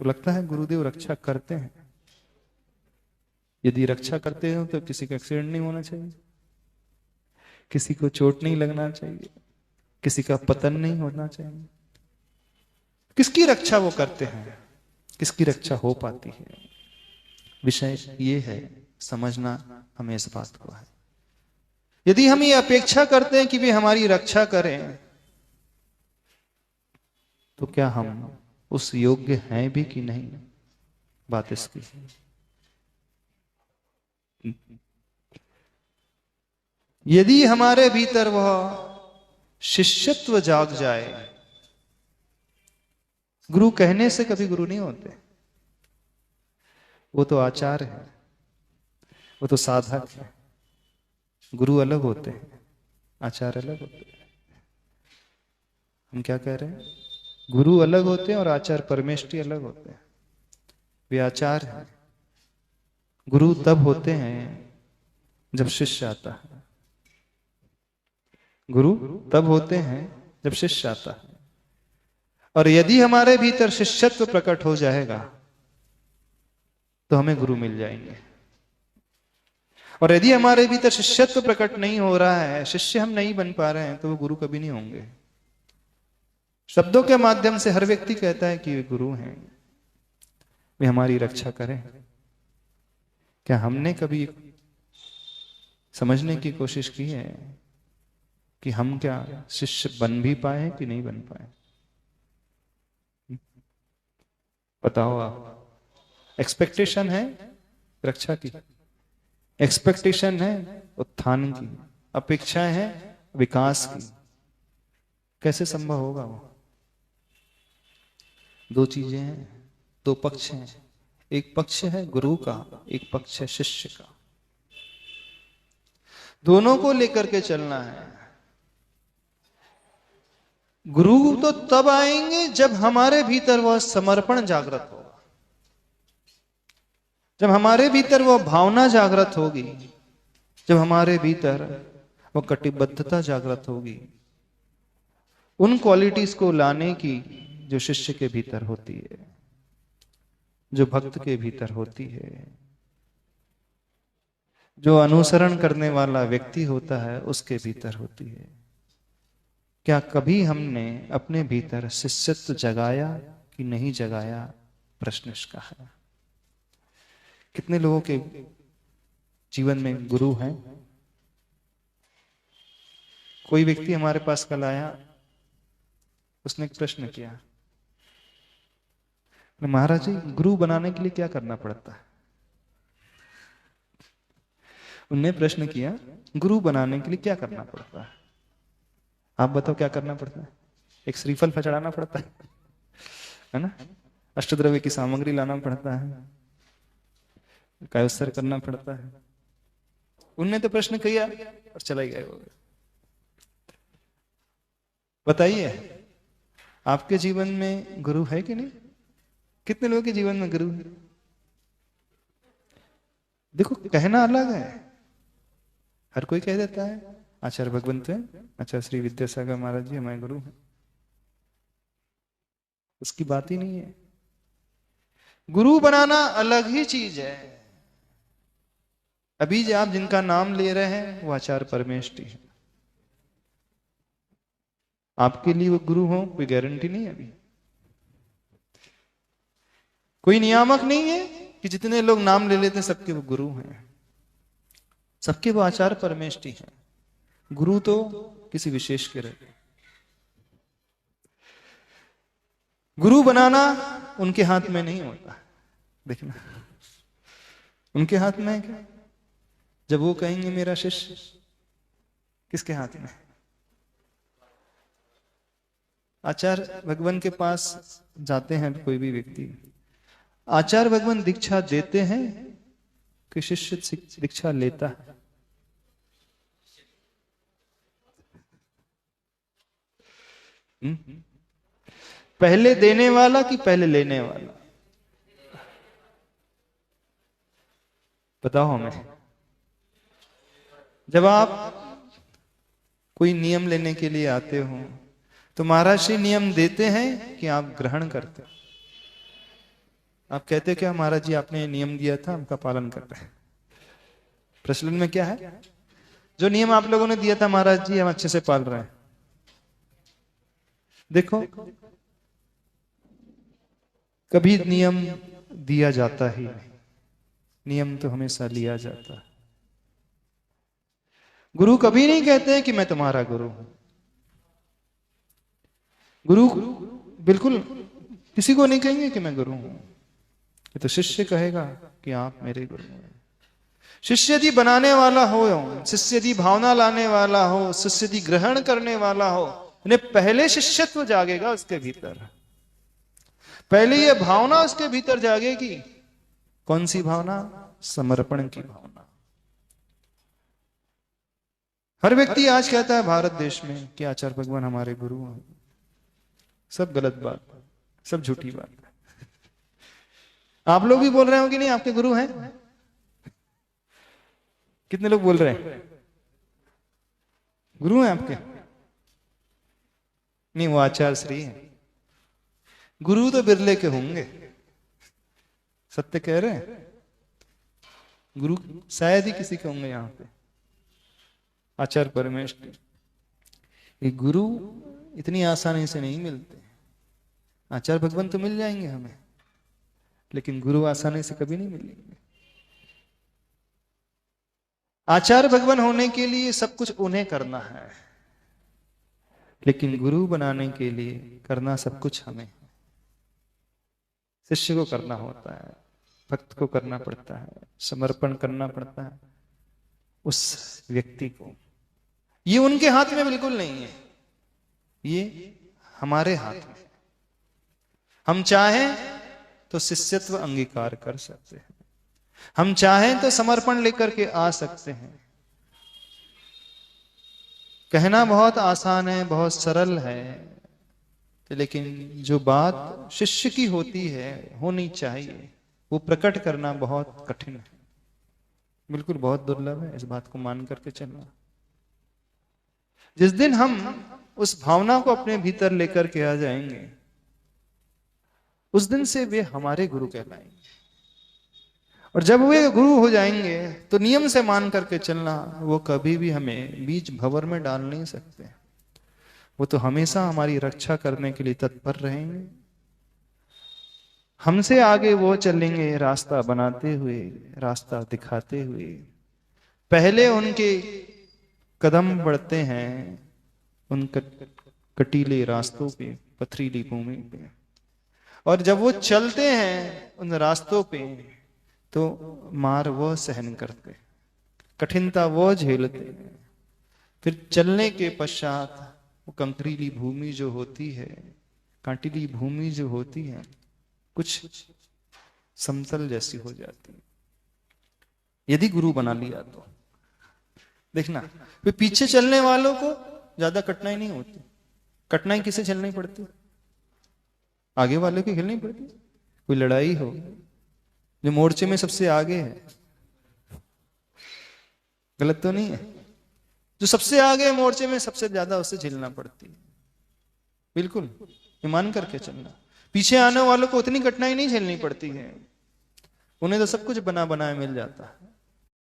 तो लगता है गुरुदेव रक्षा करते हैं। यदि रक्षा करते हो तो किसी का एक्सीडेंट नहीं होना चाहिए, किसी को चोट नहीं लगना चाहिए, किसी का पतन नहीं होना चाहिए। किसकी रक्षा वो करते हैं, किसकी रक्षा हो पाती है? विषय ये है, समझना हमें इस बात को है। यदि हम ये अपेक्षा करते हैं कि वे हमारी रक्षा करें, तो क्या हम उस योग्य हैं भी कि नहीं? बात इसकी है। यदि हमारे भीतर वह शिष्यत्व जाग जाए, गुरु कहने से कभी गुरु नहीं होते, वो तो आचार्य है, वो तो साधक है। गुरु अलग होते हैं, आचार्य अलग होते हैं। हम क्या कह रहे हैं? गुरु अलग होते हैं और आचार्य परमेष्ठी अलग होते हैं। वे आचार्य हैं। गुरु तब होते हैं जब शिष्य आता है। गुरु तब होते हैं जब शिष्य आता है। और यदि हमारे भीतर शिष्यत्व प्रकट हो जाएगा तो हमें गुरु मिल जाएंगे। और यदि हमारे भीतर शिष्यत्व प्रकट नहीं हो रहा है, शिष्य हम नहीं बन पा रहे हैं, तो वो गुरु कभी नहीं होंगे। शब्दों के माध्यम से हर व्यक्ति कहता है कि वे गुरु हैं, वे हमारी रक्षा करें। क्या हमने कभी समझने की कोशिश की है कि हम क्या शिष्य बन भी पाए कि नहीं बन पाए? बताओ आप। एक्सपेक्टेशन है रक्षा की, एक्सपेक्टेशन है उत्थान की, अपेक्षाएं हैं विकास की। कैसे संभव होगा वो? दो चीजें हैं, दो पक्ष हैं। एक पक्ष है गुरु का, एक पक्ष है शिष्य का। दोनों को लेकर के चलना है। गुरु तो तब आएंगे जब हमारे भीतर वह समर्पण जागृत होगा, जब हमारे भीतर वह भावना जागृत होगी, जब हमारे भीतर वह कटिबद्धता जागृत होगी, उन क्वालिटीज को लाने की जो शिष्य के भीतर होती है, जो भक्त के भीतर होती है, जो अनुसरण करने वाला व्यक्ति होता है उसके भीतर होती है। क्या कभी हमने अपने भीतर शिष्यत्व जगाया कि नहीं जगाया? प्रश्न इसका है। कितने लोगों के जीवन में गुरु हैं? कोई व्यक्ति हमारे पास कल आया, उसने एक प्रश्न किया, महाराज जी गुरु बनाने के लिए क्या करना पड़ता है? उनने प्रश्न किया, गुरु बनाने के लिए क्या करना पड़ता है? आप बताओ क्या करना पड़ता है? एक श्रीफल चढ़ाना पड़ता है ना? अष्टद्रव्य की सामग्री लाना पड़ता है, कायोत्सर्ग करना पड़ता है। उनने तो प्रश्न किया और चला गया। बताइए आपके जीवन में गुरु है कि नहीं? कितने लोगों के जीवन में गुरु है? देखो कहना अलग है, हर कोई कह देता है आचार्य भगवंत है, आचार्य श्री विद्यासागर महाराज जी हमारे गुरु हैं। उसकी बात ही नहीं है। गुरु बनाना अलग ही चीज है। अभी जो आप जिनका नाम ले रहे हैं वो आचार्य परमेष्ठी है। आपके लिए वो गुरु हो कोई गारंटी नहीं है। अभी कोई नियामक नहीं है कि जितने लोग नाम ले लेते हैं सबके वो गुरु हैं, सबके वो आचार्य परमेष्ठी हैं। गुरु तो किसी विशेष के रहते। गुरु बनाना उनके हाथ में नहीं होता। देखना उनके हाथ में है क्या? जब वो कहेंगे मेरा शिष्य, किसके हाथ में? आचार्य भगवान के पास जाते हैं कोई भी व्यक्ति, आचार्य भगवान दीक्षा देते हैं कि शिष्य दीक्षा लेता है? पहले देने वाला कि पहले लेने वाला? बताओ हमें। जब आप कोई नियम लेने के लिए आते हो तो महाराज श्री नियम देते हैं कि आप ग्रहण करते हो? आप कहते क्या महाराज जी आपने नियम दिया था, उनका पालन कर रहे हैं। प्रचलन में क्या है, जो नियम आप लोगों ने दिया था महाराज जी हम अच्छे से पाल रहे हैं। देखो कभी नियम दिया जाता ही नहीं, नियम तो हमेशा लिया जाता है। गुरु कभी नहीं कहते हैं कि मैं तुम्हारा गुरु हूं। गुरु बिल्कुल किसी को नहीं कहेंगे कि मैं गुरु हूं, ये तो शिष्य कहेगा कि आप मेरे गुरु हैं। शिष्य यदि बनाने वाला हो, शिष्य यदि भावना लाने वाला हो, शिष्य यदि ग्रहण करने वाला हो, पहले शिष्यत्व जागेगा उसके भीतर। पहले ये भावना उसके भीतर जागेगी। कौन सी भावना? समर्पण की भावना। हर व्यक्ति आज कहता है भारत देश में कि आचार्य भगवान हमारे गुरु हैं। सब गलत बात, सब झूठी बात। आप लोग भी बोल रहे हो कि नहीं आपके गुरु हैं? कितने लोग बोल रहे हैं गुरु हैं आपके? नहीं, वो आचार्य श्री हैं। गुरु तो बिरले के होंगे। सत्य कह रहे हैं, गुरु शायद ही किसी के होंगे यहां पे। आचार्य परमेश्वर ये गुरु इतनी आसानी से नहीं मिलते। आचार्य भगवान तो मिल जाएंगे हमें, लेकिन गुरु आसानी से कभी नहीं मिलेंगे। आचार्य भगवान होने के लिए सब कुछ उन्हें करना है, लेकिन गुरु बनाने के लिए करना सब कुछ हमें है। शिष्य को करना होता है, भक्त को करना पड़ता है, समर्पण करना पड़ता है उस व्यक्ति को। ये उनके हाथ में बिल्कुल नहीं है, ये हमारे हाथ में। हम चाहें तो शिष्यत्व अंगीकार कर सकते हैं, हम चाहें तो समर्पण लेकर के आ सकते हैं। कहना बहुत आसान है, बहुत सरल है, लेकिन जो बात शिष्य की होती है, होनी चाहिए, वो प्रकट करना बहुत कठिन है। बिल्कुल बहुत दुर्लभ है। इस बात को मान करके चलना। जिस दिन हम उस भावना को अपने भीतर लेकर के आ जाएंगे, उस दिन से वे हमारे गुरु कहलाएंगे। और जब वे गुरु हो जाएंगे तो नियम से मान करके चलना, वो कभी भी हमें बीच भंवर में डाल नहीं सकते। वो तो हमेशा हमारी रक्षा करने के लिए तत्पर रहेंगे। हमसे आगे वो चलेंगे, रास्ता बनाते हुए, रास्ता दिखाते हुए। पहले उनके कदम बढ़ते हैं उन कटीले रास्तों पे, पथरीली भूमि पे, और जब वो चलते हैं उन रास्तों पे तो मार वो सहन करते, कठिनता वो झेलते। फिर चलने के पश्चात वो कंकरीली भूमि जो होती है, कांटीली भूमि जो होती है, कुछ समतल जैसी हो जाती है। यदि गुरु बना लिया तो देखना, फिर पीछे चलने वालों को ज्यादा कठिनाई नहीं होती। कठिनाई किसे झेलनी पड़ती? आगे वाले को झेलनी पड़ती। कोई लड़ाई हो, जो मोर्चे में सबसे आगे है, गलत तो नहीं है? जो सबसे आगे है मोर्चे में, सबसे ज्यादा उससे झेलना पड़ती है। बिल्कुल ईमान करके चलना। पीछे आने वालों को उतनी कठिनाई नहीं झेलनी पड़ती है, उन्हें तो सब कुछ बना बनाया मिल जाता है।